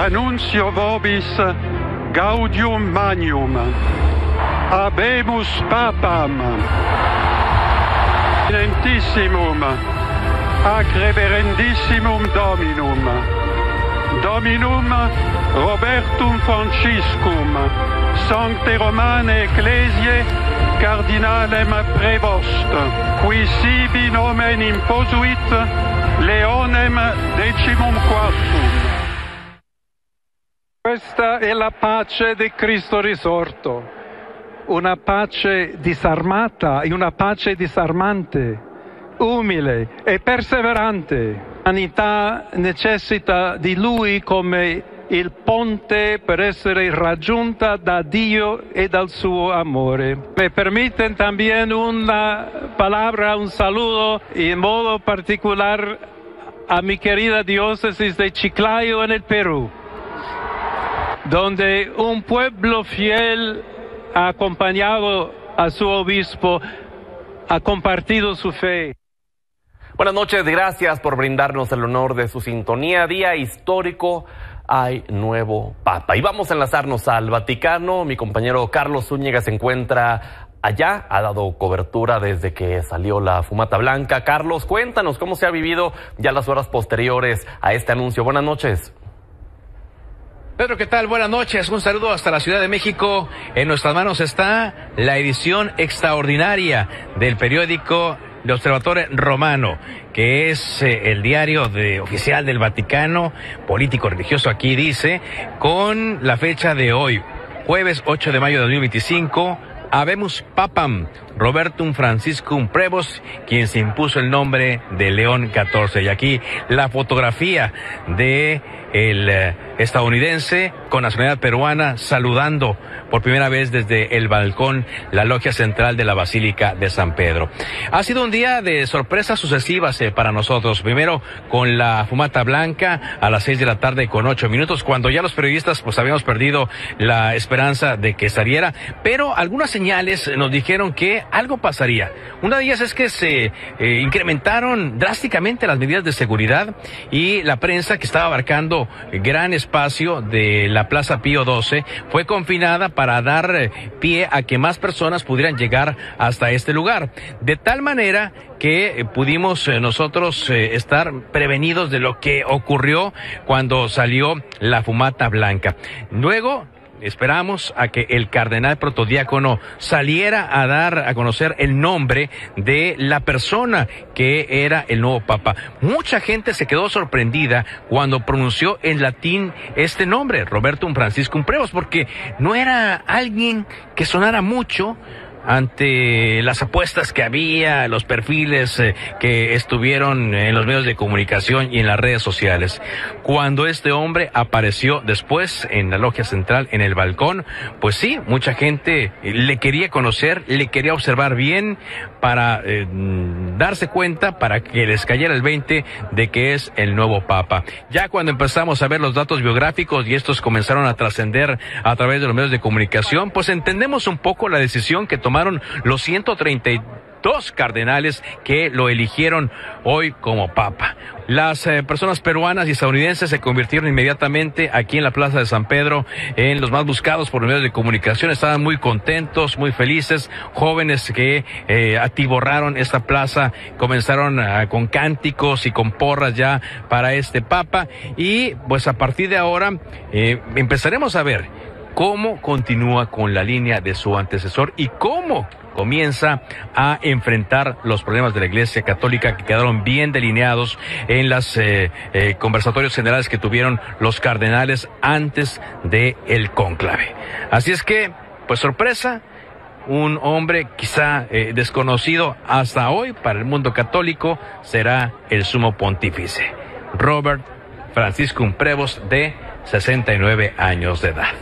annuncio vobis gaudium magnum. Habemus papam. Eminentissimum ac reverendissimum Dominum. Dominum Robertum Franciscum, Sancte Romane Ecclesiae Cardinalem Prevost, qui sibi nomen imposuit Leonem XIV. Questa è la pace di Cristo risorto, una pace disarmata e una pace disarmante, umile e perseverante. L'umanità necessita di Lui come il ponte per essere raggiunta da Dio e dal suo amore. Me permiten también una palabra, un saludo en modo particular a mi querida diócesis de Chiclayo en el Perú, donde un pueblo fiel ha acompañado a su obispo, ha compartido su fe. Buenas noches, gracias por brindarnos el honor de su sintonía. Día histórico, hay nuevo Papa. Y vamos a enlazarnos al Vaticano. Mi compañero Carlos Zúñiga se encuentra allá, ha dado cobertura desde que salió la fumata blanca. Carlos, cuéntanos cómo se ha vivido ya las horas posteriores a este anuncio. Buenas noches. Pedro, ¿qué tal? Buenas noches, un saludo hasta la Ciudad de México. En nuestras manos está la edición extraordinaria del periódico de Observatore Romano, que es el diario oficial del Vaticano, político religioso aquí dice, con la fecha de hoy, jueves 8 de mayo de 2025, Habemus Papam, Robertum Franciscum Prevost, quien se impuso el nombre de León XIV. Y aquí la fotografía de el estadounidense con nacionalidad peruana saludando por primera vez desde el balcón la logia central de la Basílica de San Pedro. Ha sido un día de sorpresas sucesivas para nosotros. Primero con la fumata blanca a las 6 de la tarde con 8 minutos, cuando ya los periodistas pues habíamos perdido la esperanza de que saliera, pero algunas señales nos dijeron que algo pasaría. Una de ellas es que se incrementaron drásticamente las medidas de seguridad y la prensa, que estaba abarcando gran espacio de la Plaza Pío XII, fue confinada para dar pie a que más personas pudieran llegar hasta este lugar. De tal manera que pudimos nosotros estar prevenidos de lo que ocurrió cuando salió la fumata blanca. Luego esperamos a que el cardenal protodiácono saliera a dar a conocer el nombre de la persona que era el nuevo papa. Mucha gente se quedó sorprendida cuando pronunció en latín este nombre, Robertum Franciscum Prevost, porque no era alguien que sonara mucho ante las apuestas que había, los perfiles que estuvieron en los medios de comunicación y en las redes sociales. Cuando este hombre apareció después en la logia central, en el balcón, pues sí, mucha gente le quería conocer, le quería observar bien para darse cuenta, para que les cayera el 20 de que es el nuevo papa. Ya cuando empezamos a ver los datos biográficos y estos comenzaron a trascender a través de los medios de comunicación, pues entendemos un poco la decisión que tomaron los 132 cardenales que lo eligieron hoy como papa. Las personas peruanas y estadounidenses se convirtieron inmediatamente aquí en la Plaza de San Pedro en los más buscados por los medios de comunicación. Estaban muy contentos, muy felices, jóvenes que atiborraron esta plaza, comenzaron con cánticos y con porras ya para este papa, y pues a partir de ahora empezaremos a ver cómo continúa con la línea de su antecesor y cómo comienza a enfrentar los problemas de la Iglesia Católica, que quedaron bien delineados en las conversatorios generales que tuvieron los cardenales antes de el cónclave. Así es que, pues sorpresa, un hombre quizá desconocido hasta hoy para el mundo católico será el sumo pontífice, Robert Franciscum Prevost, de 69 años de edad.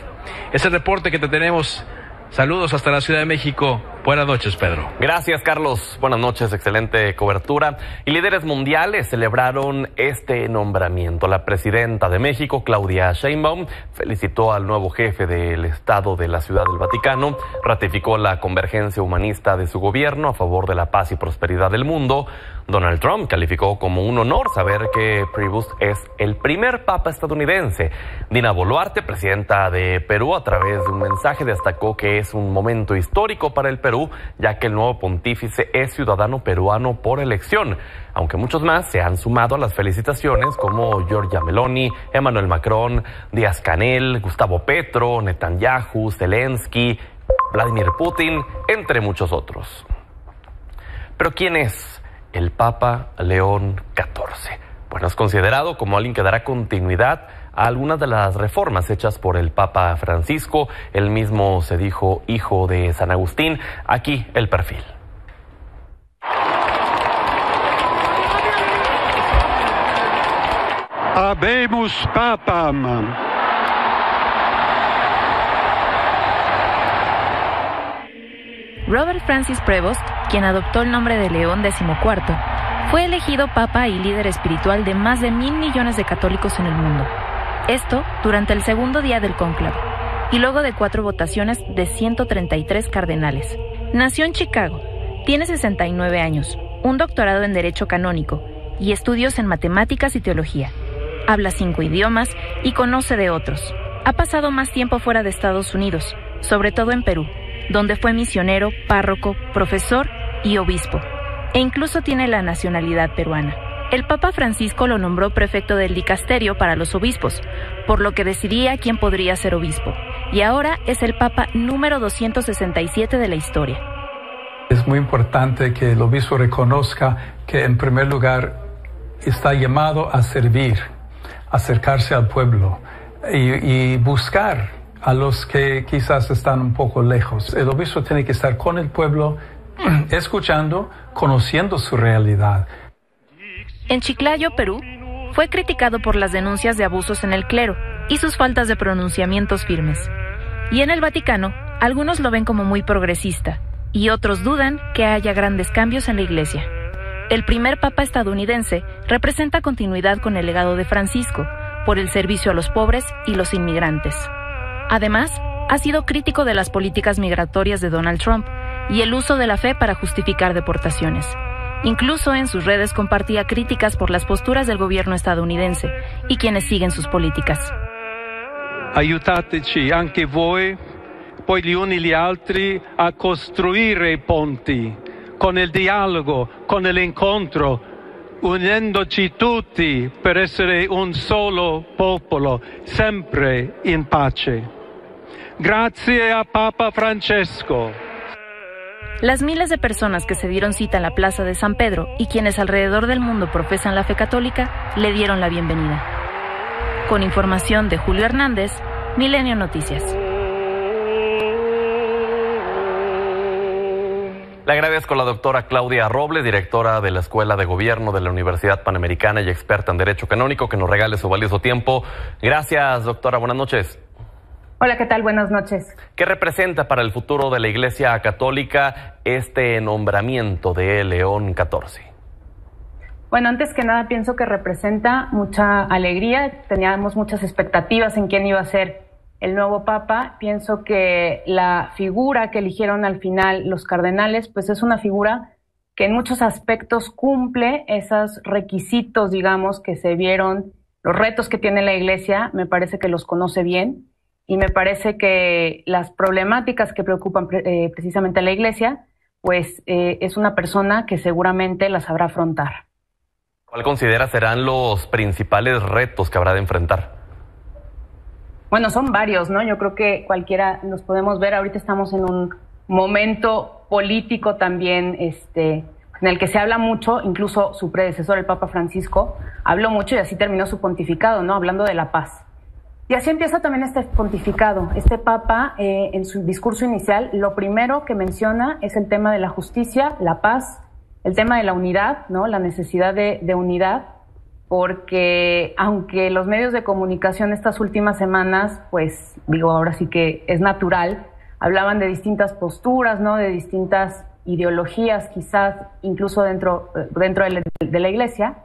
Es el reporte que te tenemos. Saludos hasta la Ciudad de México. Buenas noches, Pedro. Gracias, Carlos. Buenas noches, excelente cobertura. Y líderes mundiales celebraron este nombramiento. La presidenta de México, Claudia Sheinbaum, felicitó al nuevo jefe del Estado de la Ciudad del Vaticano, ratificó la convergencia humanista de su gobierno a favor de la paz y prosperidad del mundo. Donald Trump calificó como un honor saber que Prevost es el primer papa estadounidense. Dina Boluarte, presidenta de Perú, a través de un mensaje destacó que es un momento histórico para el Perú, ya que el nuevo pontífice es ciudadano peruano por elección, aunque muchos más se han sumado a las felicitaciones, como Giorgia Meloni, Emmanuel Macron, Díaz-Canel, Gustavo Petro, Netanyahu, Zelensky, Vladimir Putin, entre muchos otros. Pero ¿quién es el Papa León XIV? Bueno, es considerado como alguien que dará continuidad a algunas de las reformas hechas por el Papa Francisco. Él mismo se dijo hijo de San Agustín. Aquí el perfil. Habemus Papam. Robert Francis Prevost, quien adoptó el nombre de León XIV, fue elegido papa y líder espiritual de más de 1.000 millones de católicos en el mundo. Esto durante el segundo día del cónclave, y luego de 4 votaciones de 133 cardenales. Nació en Chicago, tiene 69 años, un doctorado en Derecho Canónico y estudios en Matemáticas y Teología. Habla 5 idiomas y conoce de otros. Ha pasado más tiempo fuera de Estados Unidos, sobre todo en Perú, donde fue misionero, párroco, profesor y obispo, e incluso tiene la nacionalidad peruana. El Papa Francisco lo nombró prefecto del dicasterio para los obispos, por lo que decidía quién podría ser obispo, y ahora es el Papa número 267 de la historia. Es muy importante que el obispo reconozca que en primer lugar está llamado a servir, acercarse al pueblo y buscar a los que quizás están un poco lejos. El obispo tiene que estar con el pueblo, escuchando, conociendo su realidad. En Chiclayo, Perú, fue criticado por las denuncias de abusos en el clero y sus faltas de pronunciamientos firmes. Y en el Vaticano, algunos lo ven como muy progresista y otros dudan que haya grandes cambios en la Iglesia. El primer papa estadounidense representa continuidad con el legado de Francisco por el servicio a los pobres y los inmigrantes. Además, ha sido crítico de las políticas migratorias de Donald Trump y el uso de la fe para justificar deportaciones. Incluso en sus redes compartía críticas por las posturas del gobierno estadounidense y quienes siguen sus políticas. Aiutateci anche voi, poi gli uni gli altri, a costruire i ponti, con il dialogo, con l'incontro, unendoci tutti per essere un solo popolo, sempre in pace. Grazie a Papa Francesco. Las miles de personas que se dieron cita en la Plaza de San Pedro y quienes alrededor del mundo profesan la fe católica le dieron la bienvenida. Con información de Julio Hernández, Milenio Noticias. Le agradezco a la doctora Claudia Robles, directora de la Escuela de Gobierno de la Universidad Panamericana y experta en Derecho Canónico, que nos regale su valioso tiempo. Gracias, doctora. Buenas noches. Hola, ¿qué tal? Buenas noches. ¿Qué representa para el futuro de la Iglesia Católica este nombramiento de León XIV? Bueno, antes que nada pienso que representa mucha alegría. Teníamos muchas expectativas en quién iba a ser el nuevo Papa. Pienso que la figura que eligieron al final los cardenales, pues es una figura que en muchos aspectos cumple esos requisitos, digamos, que se vieron, los retos que tiene la Iglesia. Me parece que los conoce bien. Y me parece que las problemáticas que preocupan precisamente a la Iglesia, pues es una persona que seguramente las sabrá afrontar. ¿Cuál considera serán los principales retos que habrá de enfrentar? Bueno, son varios, ¿no? Yo creo que cualquiera nos podemos ver. Ahorita estamos en un momento político también, en el que se habla mucho. Incluso su predecesor, el Papa Francisco, habló mucho y así terminó su pontificado, ¿no? Hablando de la paz. Y así empieza también este pontificado. Este Papa, en su discurso inicial, lo primero que menciona es el tema de la justicia, la paz, el tema de la unidad, ¿no? La necesidad de unidad, porque aunque los medios de comunicación estas últimas semanas, pues digo, ahora sí que es natural, hablaban de distintas posturas, ¿no? De distintas ideologías, quizás incluso dentro de la Iglesia.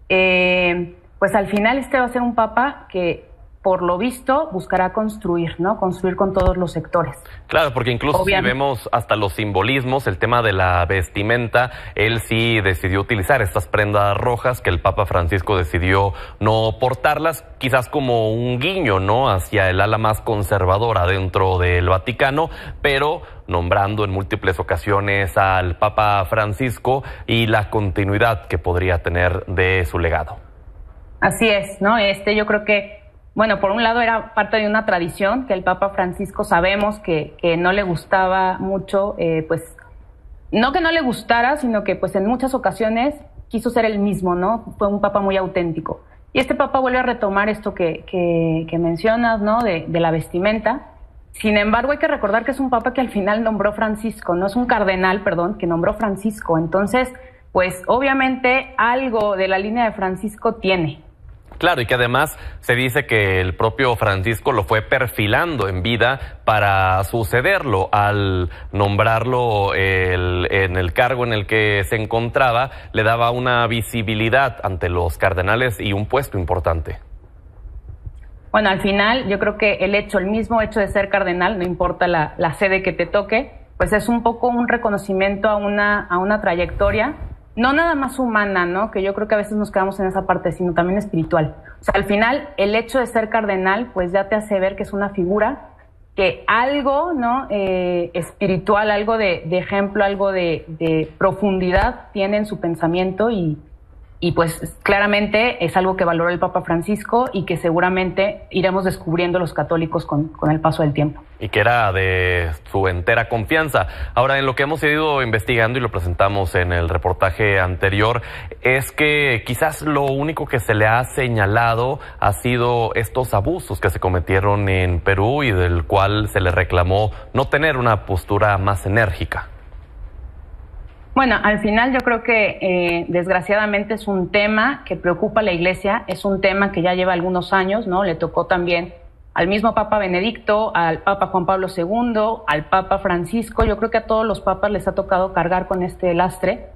Pues al final este va a ser un papa que, por lo visto, buscará construir, ¿no? Construir con todos los sectores. Claro, porque incluso si vemos hasta los simbolismos, el tema de la vestimenta, él sí decidió utilizar estas prendas rojas que el Papa Francisco decidió no portarlas, quizás como un guiño, ¿no? Hacia el ala más conservadora dentro del Vaticano, pero nombrando en múltiples ocasiones al Papa Francisco y la continuidad que podría tener de su legado. Así es, ¿no? Yo creo que, bueno, por un lado era parte de una tradición que el Papa Francisco sabemos que no le gustaba mucho, pues, no que no le gustara, sino que pues en muchas ocasiones quiso ser el mismo, ¿no? Fue un Papa muy auténtico. Y este Papa vuelve a retomar esto que mencionas, ¿no? De la vestimenta. Sin embargo, hay que recordar que es un Papa que al final nombró Francisco, no es un cardenal, perdón, que nombró Francisco. Entonces, pues obviamente algo de la línea de Francisco tiene. Claro, y que además se dice que el propio Francisco lo fue perfilando en vida para sucederlo. Al nombrarlo en el cargo en el que se encontraba, le daba una visibilidad ante los cardenales y un puesto importante. Bueno, al final yo creo que el mismo hecho de ser cardenal, no importa la sede que te toque, pues es un poco un reconocimiento a una trayectoria, no nada más humana, ¿no? Que yo creo que a veces nos quedamos en esa parte, sino también espiritual. O sea, al final, el hecho de ser cardenal, pues ya te hace ver que es una figura que algo, ¿no? Espiritual, algo de ejemplo, algo de profundidad tiene en su pensamiento y pues claramente es algo que valoró el Papa Francisco y que seguramente iremos descubriendo los católicos con el paso del tiempo. Y que era de su entera confianza. Ahora, en lo que hemos ido investigando y lo presentamos en el reportaje anterior, es que quizás lo único que se le ha señalado ha sido estos abusos que se cometieron en Perú y del cual se le reclamó no tener una postura más enérgica. Bueno, al final yo creo que desgraciadamente es un tema que preocupa a la Iglesia, es un tema que ya lleva algunos años, ¿no? Le tocó también al mismo Papa Benedicto, al Papa Juan Pablo II, al Papa Francisco. Yo creo que a todos los papas les ha tocado cargar con este lastre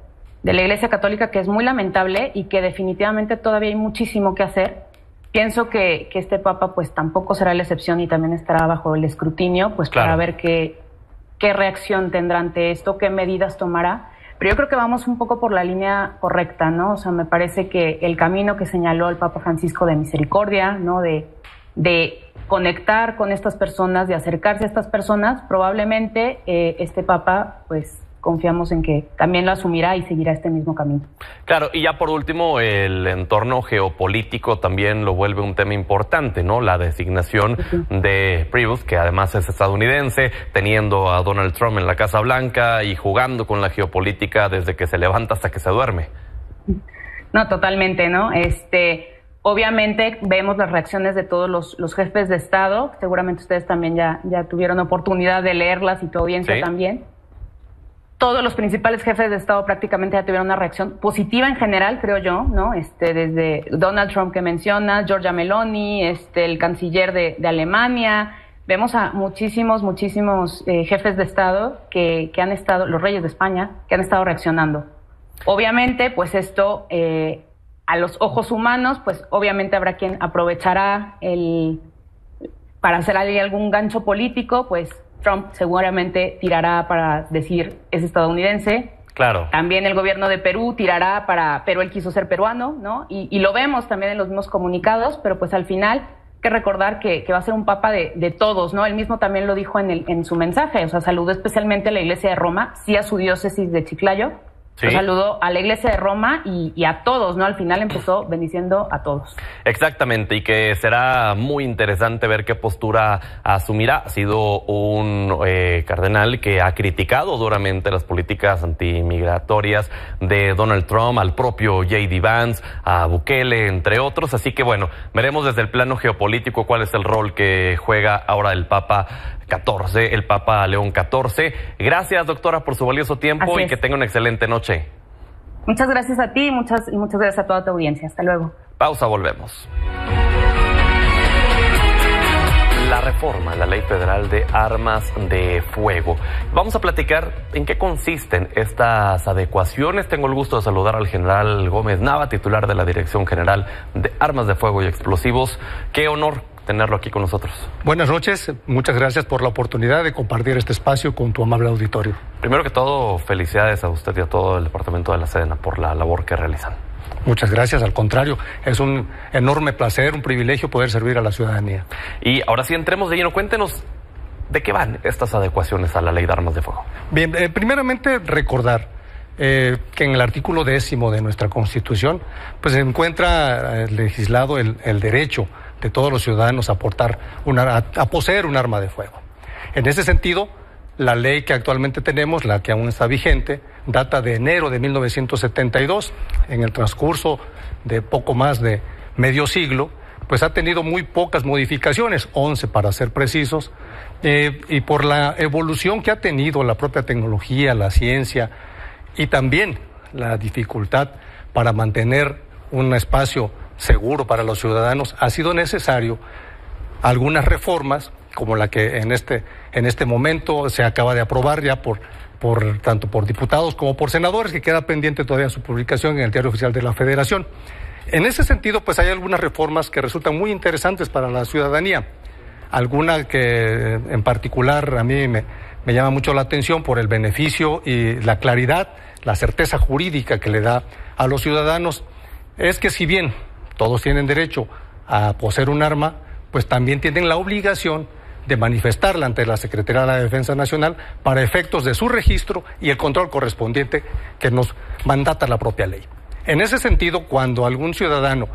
de la Iglesia Católica, que es muy lamentable y que definitivamente todavía hay muchísimo que hacer. Pienso que este Papa pues tampoco será la excepción y también estará bajo el escrutinio, pues claro, para ver qué reacción tendrá ante esto, qué medidas tomará. Pero yo creo que vamos un poco por la línea correcta, ¿no? O sea, me parece que el camino que señaló el Papa Francisco de misericordia, ¿no? De conectar con estas personas, de acercarse a estas personas, probablemente este Papa, pues confiamos en que también lo asumirá y seguirá este mismo camino. Claro, y ya por último, el entorno geopolítico también lo vuelve un tema importante, ¿no? La designación de Prevost, que además es estadounidense, teniendo a Donald Trump en la Casa Blanca y jugando con la geopolítica desde que se levanta hasta que se duerme. No, totalmente, ¿no? Obviamente vemos las reacciones de todos los jefes de Estado, seguramente ustedes también ya tuvieron oportunidad de leerlas y tu audiencia ¿sí? también. Todos los principales jefes de Estado prácticamente ya tuvieron una reacción positiva en general, creo yo, ¿no? Desde Donald Trump que mencionas, Giorgia Meloni, el canciller de Alemania. Vemos a muchísimos jefes de Estado que han estado, los reyes de España, que han estado reaccionando. Obviamente, pues esto, a los ojos humanos, pues obviamente habrá quien aprovechará para hacer algún gancho político, pues Trump seguramente tirará para decir es estadounidense. Claro. También el gobierno de Perú tirará pero él quiso ser peruano, ¿no? Y lo vemos también en los mismos comunicados, pero pues al final hay que recordar que va a ser un papa de todos, ¿no? Él mismo también lo dijo en su mensaje, o sea, saludó especialmente a la Iglesia de Roma, sí a su diócesis de Chiclayo. Sí. Lo saludó a la Iglesia de Roma y a todos, ¿no? Al final empezó bendiciendo a todos. Exactamente, y que será muy interesante ver qué postura asumirá. Ha sido un cardenal que ha criticado duramente las políticas antimigratorias de Donald Trump, al propio J.D. Vance, a Bukele, entre otros. Así que bueno, veremos desde el plano geopolítico cuál es el rol que juega ahora el Papa el Papa León XIV. Gracias, doctora, por su valioso tiempo y que tenga una excelente noche. Muchas gracias a ti y muchas gracias a toda tu audiencia. Hasta luego. Pausa, volvemos. la reforma, la Ley Federal de Armas de Fuego. Vamos a platicar en qué consisten estas adecuaciones. Tengo el gusto de saludar al general Gómez Nava, titular de la Dirección General de Armas de Fuego y Explosivos. Qué honor tenerlo aquí con nosotros. Buenas noches, muchas gracias por la oportunidad de compartir este espacio con tu amable auditorio. Primero que todo, felicidades a usted y a todo el departamento de la Sedena por la labor que realizan. Muchas gracias, al contrario, es un enorme placer, un privilegio poder servir a la ciudadanía. Y ahora sí, entremos de lleno, cuéntenos de qué van estas adecuaciones a la Ley de Armas de Fuego. Bien, primeramente recordar que en el artículo 10 de nuestra Constitución pues se encuentra legislado el derecho de todos los ciudadanos a poseer un arma de fuego. En ese sentido, la ley que actualmente tenemos, la que aún está vigente, data de enero de 1972. En el transcurso de poco más de medio siglo, pues ha tenido muy pocas modificaciones, 11 para ser precisos, y por la evolución que ha tenido la propia tecnología, la ciencia y también la dificultad para mantener un espacio seguro para los ciudadanos, ha sido necesario algunas reformas, como la que en este momento se acaba de aprobar ya tanto por diputados como por senadores, que queda pendiente todavía su publicación en el Diario Oficial de la Federación. En ese sentido, pues hay algunas reformas que resultan muy interesantes para la ciudadanía. Alguna que en particular a mí me llama mucho la atención por el beneficio y la claridad, la certeza jurídica que le da a los ciudadanos, es que si bien todos tienen derecho a poseer un arma, pues también tienen la obligación de manifestarla ante la Secretaría de la Defensa Nacional para efectos de su registro y el control correspondiente que nos mandata la propia ley. En ese sentido, cuando algún ciudadano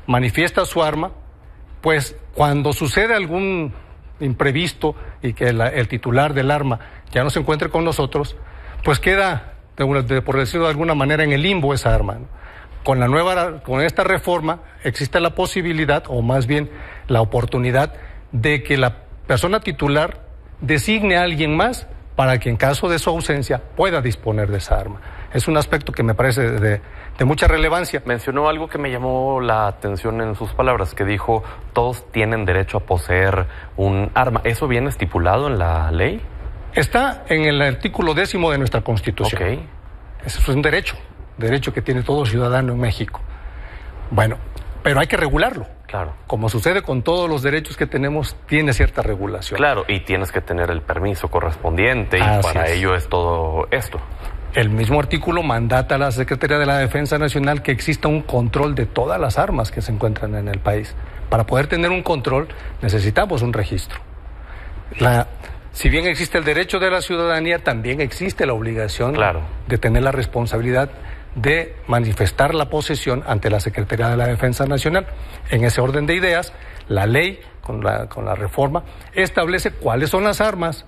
manifiesta su arma, pues cuando sucede algún imprevisto y que el titular del arma ya no se encuentre con nosotros, pues queda, por decirlo de alguna manera, en el limbo esa arma, ¿no? Con esta reforma existe la posibilidad, o más bien la oportunidad, de que la persona titular designe a alguien más para que en caso de su ausencia pueda disponer de esa arma. Es un aspecto que me parece de mucha relevancia. Mencionó algo que me llamó la atención en sus palabras, que dijo, todos tienen derecho a poseer un arma. ¿Eso viene estipulado en la ley? Está en el artículo 10 de nuestra Constitución. Ok. Eso es un derecho que tiene todo ciudadano en México. Bueno, pero hay que regularlo. Claro. Como sucede con todos los derechos que tenemos, tiene cierta regulación. Claro, y tienes que tener el permiso correspondiente, y para ello es todo esto. El mismo artículo mandata a la Secretaría de la Defensa Nacional que exista un control de todas las armas que se encuentran en el país. Para poder tener un control necesitamos un registro. Si bien existe el derecho de la ciudadanía, también existe la obligación de tener la responsabilidad de manifestar la posesión ante la Secretaría de la Defensa Nacional. En ese orden de ideas, la ley, con la reforma, establece cuáles son las armas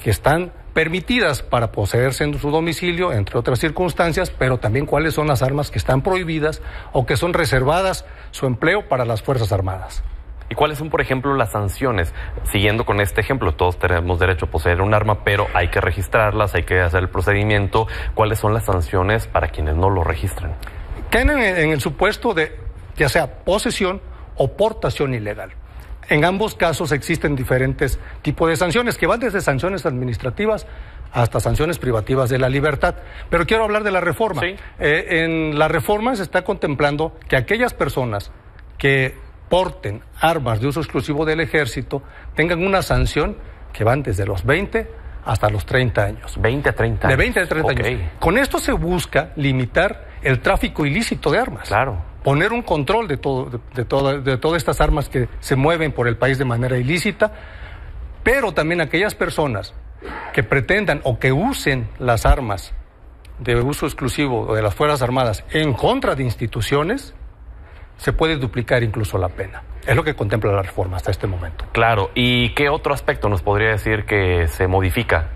que están permitidas para poseerse en su domicilio, entre otras circunstancias, pero también cuáles son las armas que están prohibidas o que son reservadas su empleo para las Fuerzas Armadas. ¿Y cuáles son, por ejemplo, las sanciones? Siguiendo con este ejemplo, todos tenemos derecho a poseer un arma, pero hay que registrarlas, hay que hacer el procedimiento. ¿Cuáles son las sanciones para quienes no lo registran? Caen en el supuesto de ya sea posesión o portación ilegal. En ambos casos existen diferentes tipos de sanciones, que van desde sanciones administrativas hasta sanciones privativas de la libertad. Pero quiero hablar de la reforma. Sí. En la reforma se está contemplando que aquellas personas que porten armas de uso exclusivo del ejército tengan una sanción que van desde los 20 hasta los 30 años. 20 a 30 De años. 20 a 30 Okay. años. Con esto se busca limitar el tráfico ilícito de armas. Claro. Poner un control de todas estas armas que se mueven por el país de manera ilícita, pero también aquellas personas que pretendan o que usen las armas de uso exclusivo de las Fuerzas Armadas en contra de instituciones, se puede duplicar incluso la pena. Es lo que contempla la reforma hasta este momento. Claro. ¿Y qué otro aspecto nos podría decir que se modifica?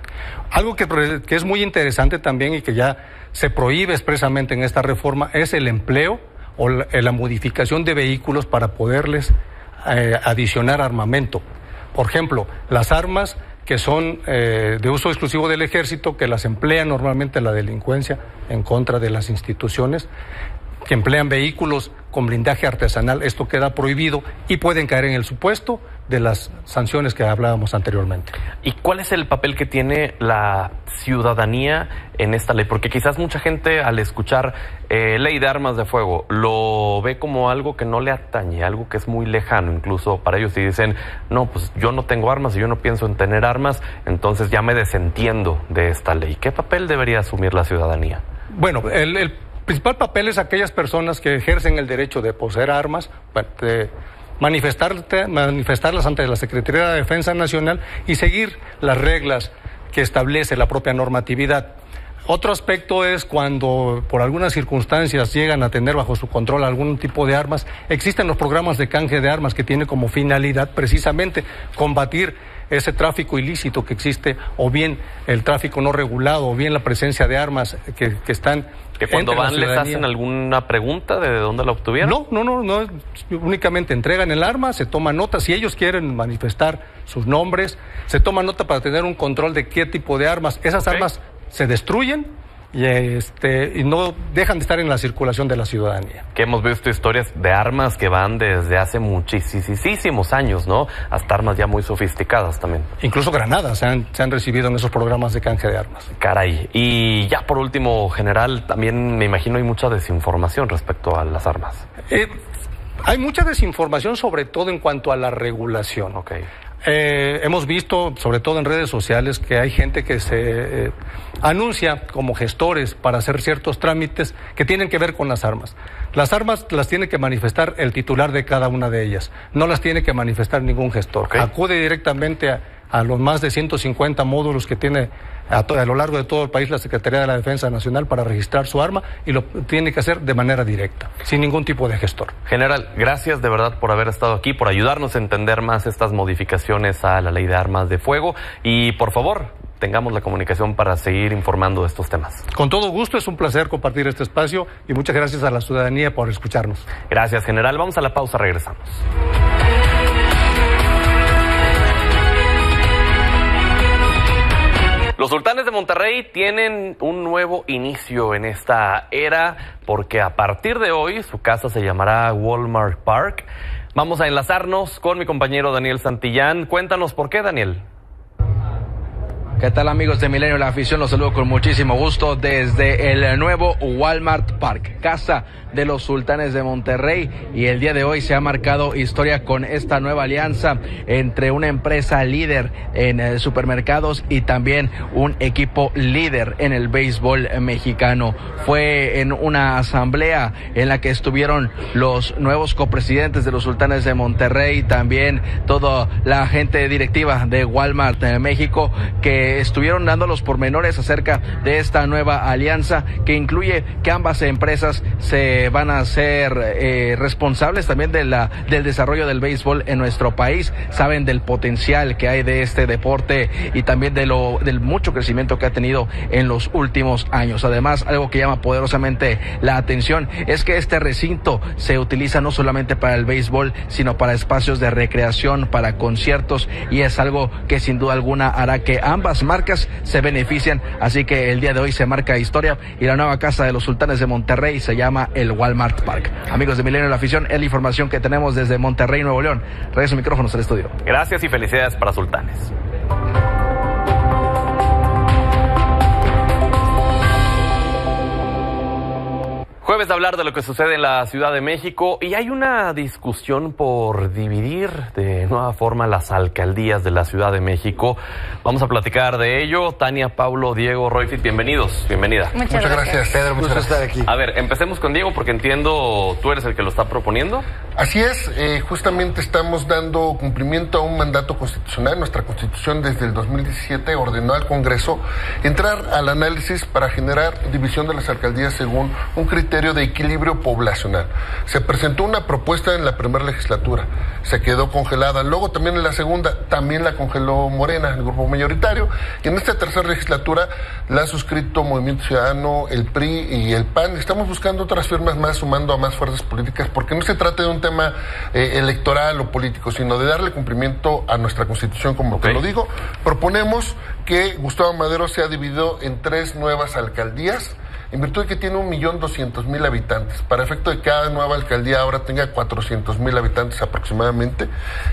Algo que es muy interesante también y que ya se prohíbe expresamente en esta reforma es el empleo o la modificación de vehículos para poderles adicionar armamento. Por ejemplo, las armas que son de uso exclusivo del ejército, que las emplea normalmente la delincuencia en contra de las instituciones, que emplean vehículos con blindaje artesanal, esto queda prohibido y pueden caer en el supuesto de las sanciones que hablábamos anteriormente. ¿Y cuál es el papel que tiene la ciudadanía en esta ley? Porque quizás mucha gente al escuchar ley de armas de fuego lo ve como algo que no le atañe, algo que es muy lejano incluso para ellos, y dicen, no, pues yo no tengo armas y yo no pienso en tener armas, entonces ya me desentiendo de esta ley. ¿Qué papel debería asumir la ciudadanía? Bueno, el principal papel es aquellas personas que ejercen el derecho de poseer armas, manifestarlas ante la Secretaría de Defensa Nacional y seguir las reglas que establece la propia normatividad. Otro aspecto es cuando por algunas circunstancias llegan a tener bajo su control algún tipo de armas. Existen los programas de canje de armas que tienen como finalidad precisamente combatir ese tráfico ilícito que existe, o bien el tráfico no regulado, o bien la presencia de armas que están... ¿Que cuando van les hacen alguna pregunta de dónde la obtuvieron? No, únicamente entregan el arma, se toma nota, si ellos quieren manifestar sus nombres, se toma nota para tener un control de qué tipo de armas. Esas armas se destruyen y no dejan de estar en la circulación de la ciudadanía. Que hemos visto historias de armas que van desde hace muchísimos años, ¿no? Hasta armas ya muy sofisticadas también. Incluso granadas se han recibido en esos programas de canje de armas. Caray. Y ya por último, general, también me imagino hay mucha desinformación respecto a las armas. Hay mucha desinformación, sobre todo en cuanto a la regulación. Okay. Hemos visto, sobre todo en redes sociales, que hay gente que se anuncia como gestores para hacer ciertos trámites que tienen que ver con las armas. Las armas las tiene que manifestar el titular de cada una de ellas, no las tiene que manifestar ningún gestor. Okay. Acude directamente a los más de 150 módulos que tiene a lo largo de todo el país la Secretaría de la Defensa Nacional para registrar su arma, y lo tiene que hacer de manera directa, sin ningún tipo de gestor. General, gracias de verdad por haber estado aquí, por ayudarnos a entender más estas modificaciones a la ley de armas de fuego, y por favor, tengamos la comunicación para seguir informando de estos temas. Con todo gusto, es un placer compartir este espacio y muchas gracias a la ciudadanía por escucharnos. Gracias, general. Vamos a la pausa, regresamos. Los Sultanes de Monterrey tienen un nuevo inicio en esta era, porque a partir de hoy su casa se llamará Walmart Park. Vamos a enlazarnos con mi compañero Daniel Santillán. Cuéntanos por qué, Daniel. ¿Qué tal, amigos de Milenio La Afición? Los saludo con muchísimo gusto desde el nuevo Walmart Park, casa de los Sultanes de Monterrey, y el día de hoy se ha marcado historia con esta nueva alianza entre una empresa líder en supermercados y también un equipo líder en el béisbol mexicano. Fue en una asamblea en la que estuvieron los nuevos copresidentes de los Sultanes de Monterrey, también toda la gente directiva de Walmart México, que estuvieron dando los pormenores acerca de esta nueva alianza, que incluye que ambas empresas se van a ser responsables también del desarrollo del béisbol en nuestro país. Saben del potencial que hay de este deporte y también del mucho crecimiento que ha tenido en los últimos años. Además, algo que llama poderosamente la atención es que este recinto se utiliza no solamente para el béisbol, sino para espacios de recreación, para conciertos, y es algo que sin duda alguna hará que ambas marcas se beneficien. Así que el día de hoy se marca historia, y la nueva casa de los Sultanes de Monterrey se llama el Walmart Park. Amigos de Milenio La Afición, es la información que tenemos desde Monterrey, Nuevo León. Regreso micrófonos al estudio. Gracias y felicidades para Sultanes. Jueves de hablar de lo que sucede en la Ciudad de México, y hay una discusión por dividir de nueva forma las alcaldías de la Ciudad de México. Vamos a platicar de ello. Tania, Paulo, Diego, Royfit, bienvenidos, bienvenida. Muchas gracias, Pedro, muchas gracias por estar aquí. A ver, empecemos con Diego, porque entiendo tú eres el que lo está proponiendo. Así es, justamente estamos dando cumplimiento a un mandato constitucional. Nuestra Constitución desde el 2017 ordenó al Congreso entrar al análisis para generar división de las alcaldías según un criterio de equilibrio poblacional. Se presentó una propuesta en la primera legislatura, se quedó congelada, luego también en la segunda, también la congeló Morena, el grupo mayoritario, y en esta tercera legislatura la ha suscrito Movimiento Ciudadano, el PRI y el PAN. Estamos buscando otras firmas más, sumando a más fuerzas políticas, porque no se trata de un tema electoral o político, sino de darle cumplimiento a nuestra Constitución, como te lo digo. Proponemos que Gustavo Madero sea dividido en 3 nuevas alcaldías, en virtud de que tiene 1.200.000 habitantes. Para efecto de que cada nueva alcaldía ahora tenga 400.000 habitantes aproximadamente.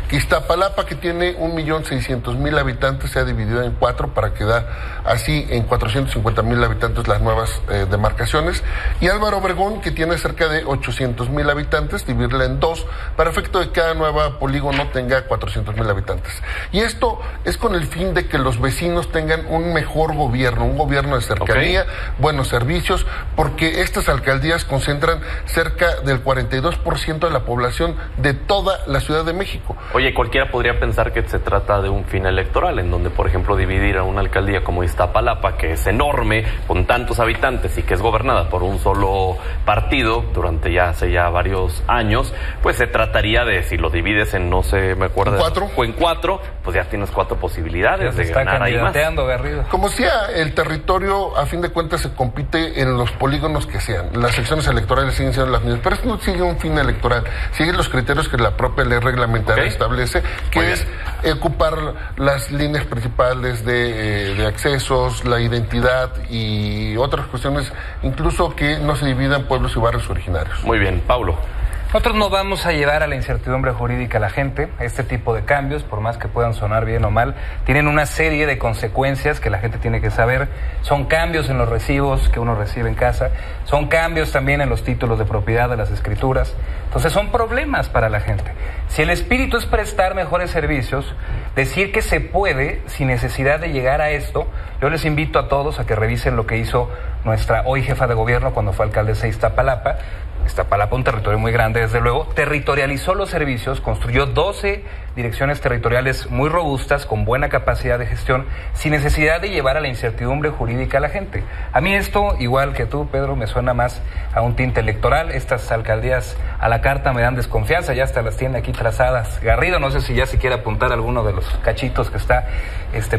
Que Iztapalapa, que tiene 1.600.000 habitantes, se ha dividido en 4 para quedar así en 450.000 habitantes las nuevas demarcaciones. Y Álvaro Obregón, que tiene cerca de 800.000 habitantes, dividirla en 2 para efecto de que cada nueva polígono tenga 400.000 habitantes. Y esto es con el fin de que los vecinos tengan un mejor gobierno, un gobierno de cercanía, buenos servicios, porque estas alcaldías concentran cerca del 42% de la población de toda la Ciudad de México. Oye, cualquiera podría pensar que se trata de un fin electoral, en donde, por ejemplo, dividir a una alcaldía como Iztapalapa, que es enorme, con tantos habitantes y que es gobernada por un solo partido durante hace varios años, pues se trataría de, si lo divides en, no sé, me acuerdo, en 4, pues ya tienes 4 posibilidades de ganar ahí más. Garrido. Como sea, el territorio a fin de cuentas se compite en los polígonos que sean. Las secciones electorales siguen siendo las mismas, pero esto no sigue un fin electoral, sigue los criterios que la propia ley reglamentaria establece, que es ocupar las líneas principales de accesos, la identidad y otras cuestiones, incluso que no se dividan pueblos y barrios originarios. Muy bien, Pablo. Nosotros no vamos a llevar a la incertidumbre jurídica a la gente. Este tipo de cambios, por más que puedan sonar bien o mal, tienen una serie de consecuencias que la gente tiene que saber. Son cambios en los recibos que uno recibe en casa, son cambios también en los títulos de propiedad de las escrituras. Entonces son problemas para la gente. Si el espíritu es prestar mejores servicios, decir que se puede sin necesidad de llegar a esto, yo les invito a todos a que revisen lo que hizo nuestra hoy jefa de gobierno cuando fue alcaldesa de Iztapalapa. Iztapalapa, un territorio muy grande, desde luego, territorializó los servicios, construyó 12 direcciones territoriales muy robustas, con buena capacidad de gestión, sin necesidad de llevar a la incertidumbre jurídica a la gente. A mí esto, igual que tú, Pedro, me suena más a un tinte electoral. Estas alcaldías a la carta me dan desconfianza, ya hasta las tiene aquí trazadas Garrido, no sé si ya se quiere apuntar a alguno de los cachitos que está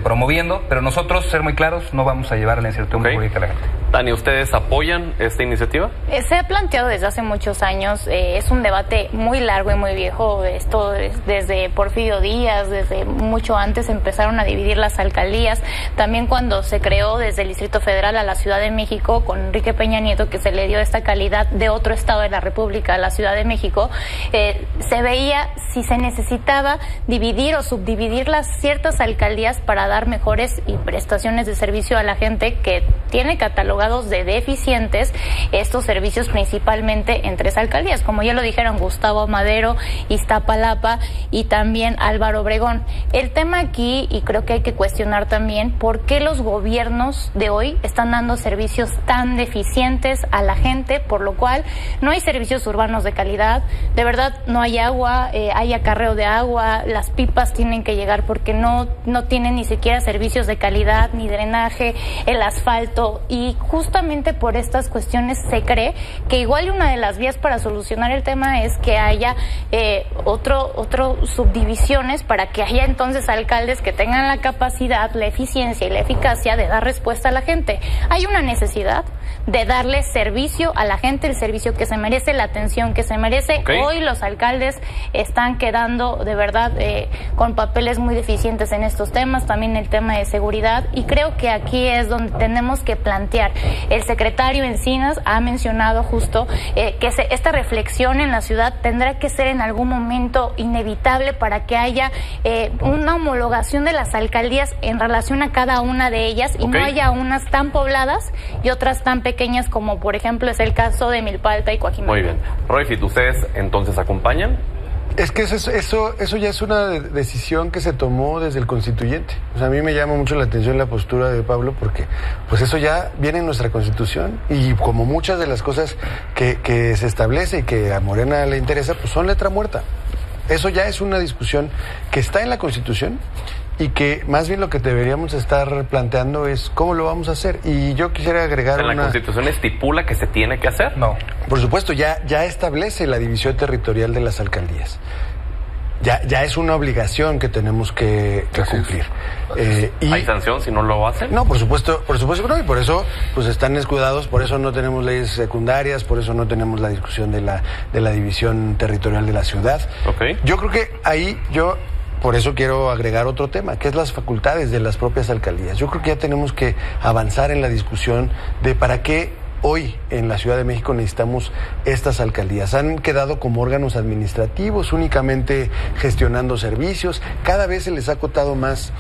promoviendo, pero nosotros, ser muy claros, no vamos a llevar a la incertidumbre jurídica a la gente. Dani, ¿ustedes apoyan esta iniciativa? Se ha planteado desde hace muchos años, es un debate muy largo y muy viejo, esto desde Porfirio Díaz, desde mucho antes empezaron a dividir las alcaldías, también cuando se creó desde el Distrito Federal a la Ciudad de México, con Enrique Peña Nieto, que se le dio esta calidad de otro estado de la República a la Ciudad de México, se veía si se necesitaba dividir o subdividir las ciertas alcaldías para dar mejores y prestaciones de servicio a la gente que tiene catalogados de deficientes estos servicios, principalmente en 3 alcaldías, como ya lo dijeron Gustavo Madero, Iztapalapa y también Álvaro Obregón. El tema aquí, y creo que hay que cuestionar también, ¿por qué los gobiernos de hoy están dando servicios tan deficientes a la gente? Por lo cual no hay servicios urbanos de calidad, de verdad no hay agua, hay acarreo de agua, las pipas tienen que llegar porque no tienen ni siquiera servicios de calidad, ni drenaje, el asfalto, y justamente por estas cuestiones se cree que igual una de las vías para solucionar el tema es que haya otro subdivisiones para que haya entonces alcaldes que tengan la capacidad, la eficiencia y la eficacia de dar respuesta a la gente. Hay una necesidad de darle servicio a la gente, el servicio que se merece, la atención que se merece. Hoy los alcaldes están quedando de verdad con papeles muy deficientes en estos temas, también el tema de seguridad, y creo que aquí es donde tenemos que plantear. El secretario Encinas ha mencionado justo que esta reflexión en la ciudad tendrá que ser en algún momento inevitable para que haya una homologación de las alcaldías en relación a cada una de ellas y no haya unas tan pobladas y otras tan pequeñas como por ejemplo es el caso de Milpalta y Coajimalpa. Muy bien. Royfit, ¿ustedes entonces acompañan? Es que eso ya es una decisión que se tomó desde el constituyente. O sea, a mí me llama mucho la atención la postura de Pablo porque pues eso ya viene en nuestra Constitución y como muchas de las cosas que se establece y que a Morena le interesa, pues son letra muerta. Eso ya es una discusión que está en la Constitución y que más bien lo que deberíamos estar planteando es cómo lo vamos a hacer. Y yo quisiera agregar ¿La Constitución estipula que se tiene que hacer? No. Por supuesto, ya establece la división territorial de las alcaldías. Ya es una obligación que tenemos que cumplir. ¿Hay sanción si no lo hacen? No, por supuesto que no, y por eso pues están descuidados, por eso no tenemos leyes secundarias, por eso no tenemos la discusión de la división territorial de la ciudad. Yo creo que ahí por eso quiero agregar otro tema, que es las facultades de las propias alcaldías. Yo creo que ya tenemos que avanzar en la discusión de para qué hoy en la Ciudad de México necesitamos estas alcaldías. Han quedado como órganos administrativos, únicamente gestionando servicios. Cada vez se les ha acotado más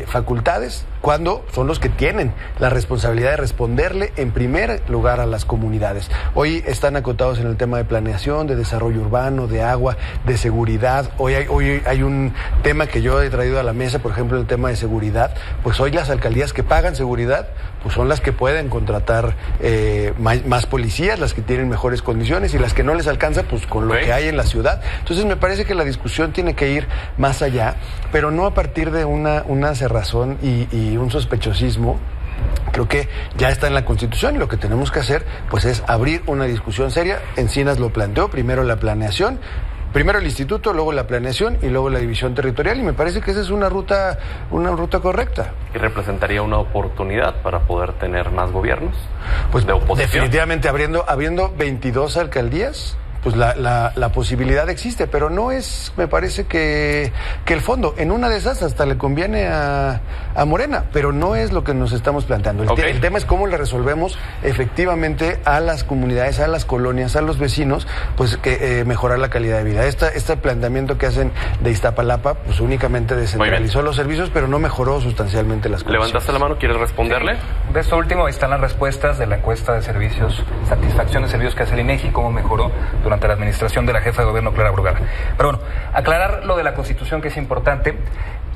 facultades, cuando son los que tienen la responsabilidad de responderle en primer lugar a las comunidades. Hoy están acotados en el tema de planeación, de desarrollo urbano, de agua, de seguridad. Hoy hay un tema que yo he traído a la mesa, por ejemplo, el tema de seguridad. Pues hoy las alcaldías que pagan seguridad, pues son las que pueden contratar más policías, las que tienen mejores condiciones, y las que no les alcanza, pues con lo que hay en la ciudad. Entonces me parece que la discusión tiene que ir más allá, pero no a partir de una cerrazón y un sospechosismo. Creo que ya está en la Constitución, y lo que tenemos que hacer pues es abrir una discusión seria. Encinas lo planteó, primero la planeación, primero el instituto, luego la planeación y luego la división territorial, y me parece que esa es una ruta correcta. ¿Y representaría una oportunidad para poder tener más gobiernos? Pues de oposición. Definitivamente, habiendo 22 alcaldías, pues la posibilidad existe, pero no es, me parece que el fondo, en una de esas hasta le conviene a Morena, pero no es lo que nos estamos planteando. El tema es cómo le resolvemos efectivamente a las comunidades, a las colonias, a los vecinos, pues que mejorar la calidad de vida. Este planteamiento que hacen de Iztapalapa, pues únicamente descentralizó los servicios, pero no mejoró sustancialmente las condiciones. ¿Levantaste la mano? ¿Quieres responderle? De esto último están las respuestas de la encuesta de servicios, satisfacción de servicios que hace el INEGI, cómo mejoró durante la administración de la jefa de gobierno Clara Brugada. Pero bueno, aclarar lo de la Constitución, que es importante.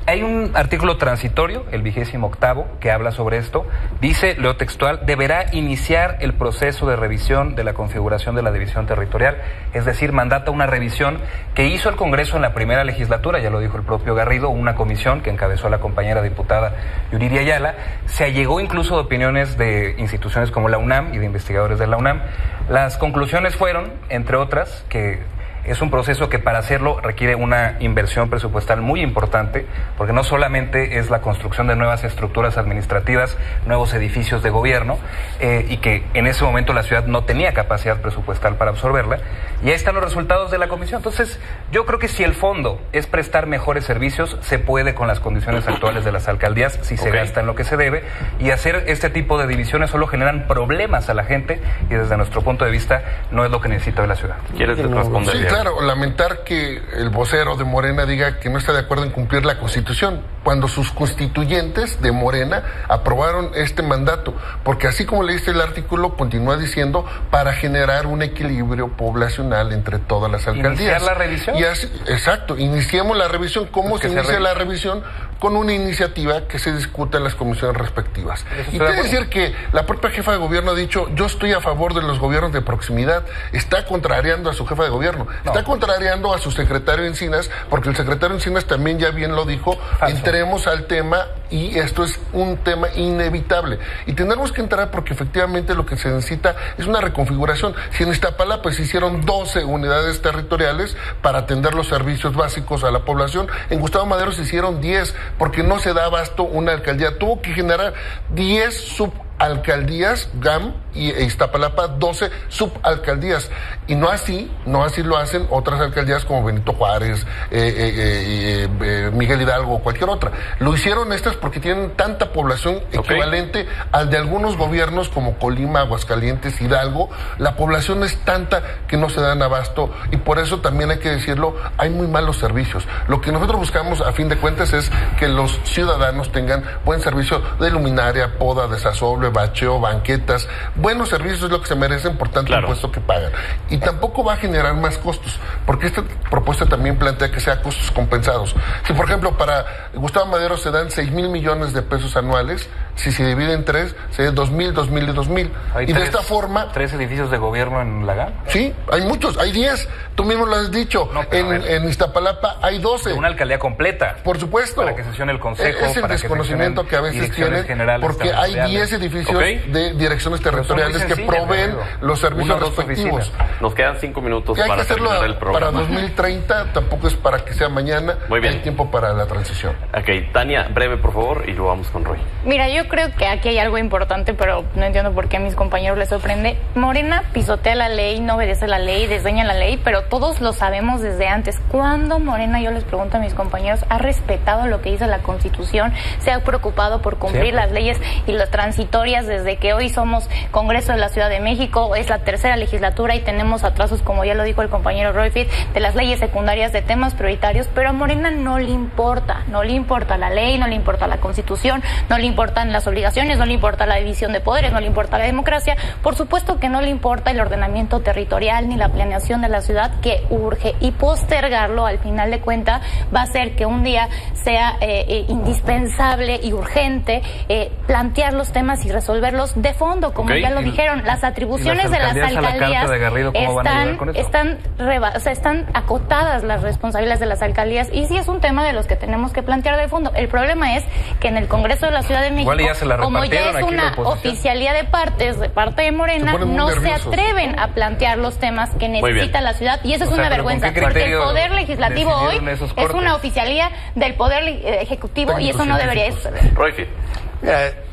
Hay un artículo transitorio, el 28º, que habla sobre esto. Dice, leo textual, deberá iniciar el proceso de revisión de la configuración de la división territorial. Es decir, mandata una revisión que hizo el Congreso en la primera legislatura, ya lo dijo el propio Garrido, una comisión que encabezó la compañera diputada Yuridia Ayala. Se allegó incluso de opiniones de instituciones como la UNAM y de investigadores de la UNAM. Las conclusiones fueron, entre otras, que es un proceso que para hacerlo requiere una inversión presupuestal muy importante, porque no solamente es la construcción de nuevas estructuras administrativas, nuevos edificios de gobierno, y que en ese momento la ciudad no tenía capacidad presupuestal para absorberla, y ahí están los resultados de la comisión. Entonces, yo creo que si el fondo es prestar mejores servicios, se puede con las condiciones actuales de las alcaldías, si se gasta en lo que se debe, y hacer este tipo de divisiones solo generan problemas a la gente, y desde nuestro punto de vista no es lo que necesita la ciudad. ¿Quieres responder? Sí, claro, lamentar que el vocero de Morena diga que no está de acuerdo en cumplir la Constitución, cuando sus constituyentes de Morena aprobaron este mandato, porque así como leíste el artículo, continúa diciendo, para generar un equilibrio poblacional entre todas las alcaldías. ¿Iniciar la revisión? Y así, exacto, iniciemos la revisión. ¿Cómo se inicia la revisión? Con una iniciativa que se discuta en las comisiones respectivas. Y quiere decir que la propia jefa de gobierno ha dicho, yo estoy a favor de los gobiernos de proximidad. Está contrariando a su jefa de gobierno. No. Está contrariando a su secretario Encinas, porque el secretario Encinas también ya bien lo dijo. Falso. Entremos al tema, y esto es un tema inevitable. Y tendremos que entrar porque efectivamente lo que se necesita es una reconfiguración. Si en Iztapalapa pues, se hicieron 12 unidades territoriales para atender los servicios básicos a la población, en Gustavo Madero se hicieron 10, porque no se da abasto una alcaldía. Tuvo que generar 10 subalcaldías, GAM, y Iztapalapa 12 subalcaldías. Y no así lo hacen otras alcaldías como Benito Juárez, Miguel Hidalgo, cualquier otra. Lo hicieron estas porque tienen tanta población equivalente al de algunos gobiernos como Colima, Aguascalientes, Hidalgo. La población es tanta que no se dan abasto, y por eso también hay que decirlo, hay muy malos servicios. Lo que nosotros buscamos a fin de cuentas es que los ciudadanos tengan buen servicio de luminaria, poda, desasolve, bacheo, banquetas. Buenos servicios es lo que se merecen por tanto impuesto que pagan. Y tampoco va a generar más costos, porque esta propuesta también plantea que sea costos compensados. Si, por ejemplo, para Gustavo Madero se dan 6,000 millones de pesos anuales, si se divide en 3, sería 2,000, 2,000 y 2,000. Y de esta forma... ¿3 edificios de gobierno en la GAM? Sí, hay muchos, hay 10. Tú mismo lo has dicho. No, en Iztapalapa hay 12. Una alcaldía completa. Por supuesto. Para que sesione el consejo. Es el desconocimiento que a veces tienen, porque hay 10 edificios de direcciones territoriales que proveen los servicios respectivos. Nos quedan 5 minutos para hacerlo terminar el programa. Para 2030, tampoco es para que sea mañana. Muy bien. Hay tiempo para la transición. Ok, Tania, breve por favor, y luego vamos con Roy. Mira, yo creo que aquí hay algo importante, pero no entiendo por qué a mis compañeros les sorprende. Morena pisotea la ley, no obedece la ley, desdeña la ley, pero todos lo sabemos desde antes. ¿Cuándo Morena, yo les pregunto a mis compañeros, ha respetado lo que dice la Constitución, se ha preocupado por cumplir las leyes y los transitorios historias desde que hoy somos Congreso de la Ciudad de México, es la tercera legislatura y tenemos atrasos, como ya lo dijo el compañero Royfield, de las leyes secundarias de temas prioritarios, pero a Morena no le importa la ley, no le importa la Constitución, no le importan las obligaciones, no le importa la división de poderes, no le importa la democracia, por supuesto que no le importa el ordenamiento territorial ni la planeación de la ciudad, que urge, y postergarlo al final de cuentas va a hacer que un día sea indispensable y urgente plantear los temas y resolverlos de fondo, como ya lo dijeron. Las atribuciones de las alcaldías están acotadas las responsabilidades de las alcaldías, y sí es un tema de los que tenemos que plantear de fondo. El problema es que en el Congreso de la Ciudad de México, como ya es una oficialía de partes de parte de Morena, no se atreven a plantear los temas que necesita la ciudad, y eso es una vergüenza, porque el Poder Legislativo hoy es una oficialía del Poder Ejecutivo y eso no debería suceder.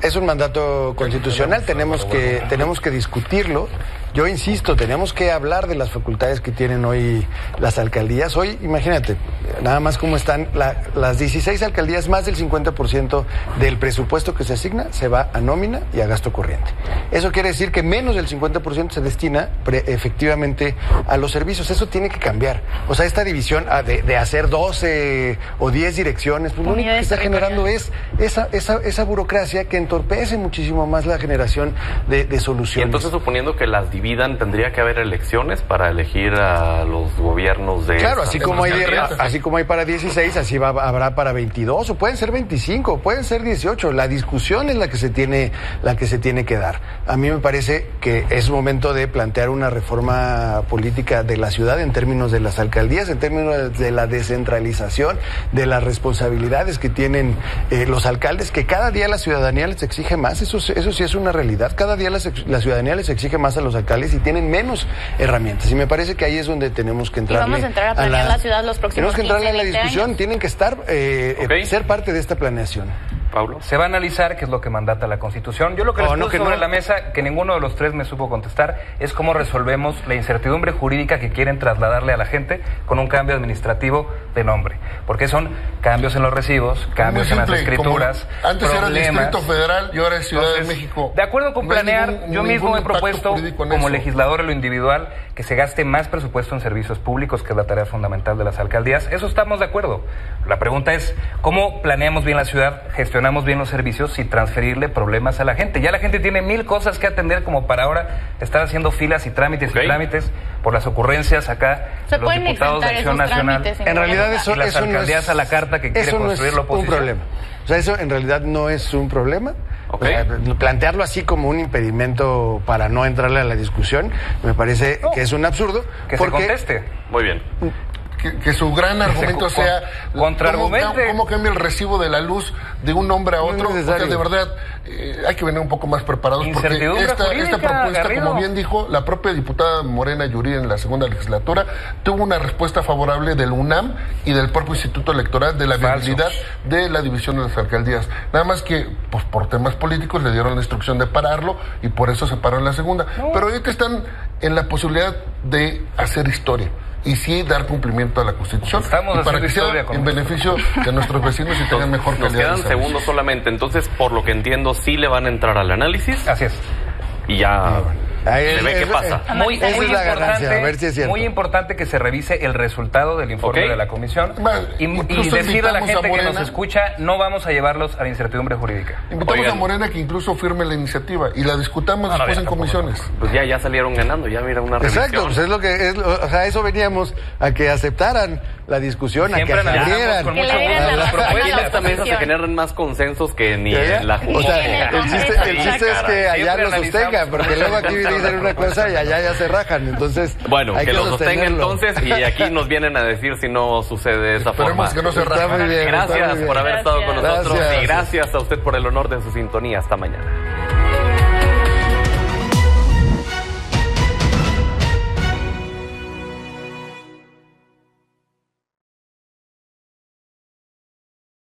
Es un mandato constitucional, tenemos que discutirlo. Yo insisto, tenemos que hablar de las facultades que tienen hoy las alcaldías. Hoy, imagínate, nada más cómo están las 16 alcaldías, más del 50% del presupuesto que se asigna se va a nómina y a gasto corriente. Eso quiere decir que menos del 50% se destina efectivamente a los servicios. Eso tiene que cambiar. O sea, esta división de hacer 12 o 10 direcciones, pues lo único que está generando es esa burocracia que entorpece muchísimo más la generación de soluciones. Y entonces, suponiendo que las dividan, ¿tendría que haber elecciones para elegir a los gobiernos de... Claro, así como hay para 16, así habrá para 22, o pueden ser 25, pueden ser 18. La discusión es la que se tiene que dar. A mí me parece que es momento de plantear una reforma política de la ciudad en términos de las alcaldías, en términos de la descentralización, de las responsabilidades que tienen los alcaldes, que cada día la ciudadanía les exige más. Eso sí es una realidad. Cada día la ciudadanía les exige más a los alcaldes y tienen menos herramientas, y me parece que ahí es donde tenemos que entrar. Vamos a entrar a planear la ciudad los próximos 15, 20 años. Tenemos que entrarle a la discusión, tienen que estar ser parte de esta planeación. Pablo. Se va a analizar qué es lo que mandata la Constitución. Yo lo que les puse sobre la mesa, que ninguno de los tres me supo contestar, es cómo resolvemos la incertidumbre jurídica que quieren trasladarle a la gente con un cambio administrativo de nombre. Porque son cambios en los recibos, cambios en las escrituras, antes problemas. Era Distrito Federal y ahora es Ciudad de México. De acuerdo con planear, yo mismo he propuesto, como legislador en lo individual, que se gaste más presupuesto en servicios públicos, que es la tarea fundamental de las alcaldías. Eso estamos de acuerdo. La pregunta es, ¿cómo planeamos bien la ciudad, gestionamos bien los servicios y transferirle problemas a la gente? Ya la gente tiene 1000 cosas que atender como para ahora estar haciendo filas y trámites por las ocurrencias acá de los diputados de Acción Nacional. En realidad eso las alcaldías a la carta que quiere construir la oposición. Un problema. O sea, eso en realidad no es un problema. Plantearlo así como un impedimento para no entrarle a la discusión me parece que es un absurdo. Que se conteste. Muy bien. Que su gran argumento sea contraargumente. ¿Cómo cambia el recibo de la luz de un hombre a otro? O sea, de verdad, hay que venir un poco más preparados, porque esta propuesta, Garrido, como bien dijo la propia diputada Morena Yuri en la segunda legislatura, tuvo una respuesta favorable del UNAM y del propio Instituto Electoral de la viabilidad de la división de las alcaldías. Nada más que, pues por temas políticos le dieron la instrucción de pararlo y por eso se paró en la segunda. Pero ahorita están en la posibilidad de hacer historia y sí dar cumplimiento a la Constitución, y para que sea en beneficio de nuestros vecinos y tengan mejor calidad. Nos quedan segundos solamente, entonces por lo que entiendo sí le van a entrar al análisis. Así es. Y ya se ve qué pasa. Muy importante que se revise el resultado del informe de la comisión y decir a la gente que nos escucha, no vamos a llevarlos a la incertidumbre jurídica. Invitamos a Morena que incluso firme la iniciativa y la discutamos después en comisiones. Pues ya salieron ganando, ya mira una revisión. Exacto, pues es lo que o sea, eso veníamos a que aceptaran la discusión, siempre a que abrieran. Con mucho gusto las propuestas. En esta mesa se generan más consensos que ni en la Junta. O sea, el chiste es que allá lo sostengan, porque luego aquí dicen una cosa y allá ya se rajan. Entonces, bueno, que lo sostengan entonces, y aquí nos vienen a decir si no sucede de esa forma. Que no se rajan. Gracias por haber estado con nosotros y gracias a usted por el honor de su sintonía. Hasta mañana.